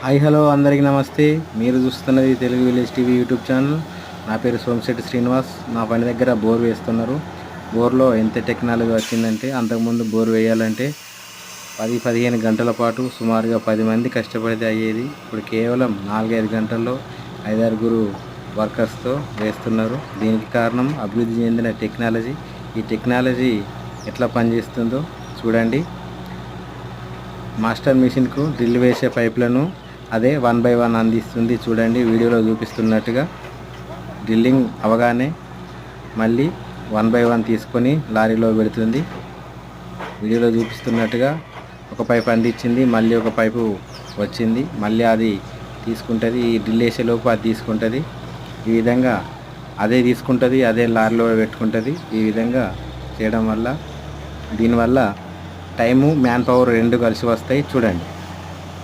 Hi hello అందరికీ నమస్తే. మీరు చూస్తున్నది Telugu village TV YouTube channel. నా పేరు సోమశెట్టి శ్రీనివాస్. నా పని దగ్గర బోర్ వేస్తున్నారు. బోర్లో ఎంత టెక్నాలజీ వచ్చిందంటే, అంతకుముందు బోర్ వేయాలంటే 10-15 గంటల పాటు సుమారుగా 10 మంది కష్టపడితే అయ్యేది. ఇప్పుడు కేవలం 4-5 గంటల్లో 5-6 వర్కర్స్తో వేస్తున్నారు. దీనికి కారణం అభివృద్ధి చెందిన టెక్నాలజీ. ఈ టెక్నాలజీ ఎట్లా పనిచేస్తుందో చూడండి. మాస్టర్ మిషన్కు డ్రిల్ వేసే పైపులను అదే 1 by 1 అందిస్తుంది. చూడండి, వీడియోలో చూపిస్తున్నట్టుగా డ్రిల్లింగ్ అవగానే మళ్ళీ 1 by 1 తీసుకొని లారీలో పెడుతుంది. వీడియోలో చూపిస్తున్నట్టుగా ఒక పైపు అందించింది, మళ్ళీ ఒక పైపు వచ్చింది, మళ్ళీ అది తీసుకుంటుంది. ఈ డ్రిల్ వేసేలోపు అది తీసుకుంటుంది. ఈ విధంగా అదే తీసుకుంటుంది, అదే లారీలో పెట్టుకుంటుంది. ఈ విధంగా చేయడం వల్ల దీనివల్ల టైము మ్యాన్ పవర్ రెండు కలిసి వస్తాయి. చూడండి.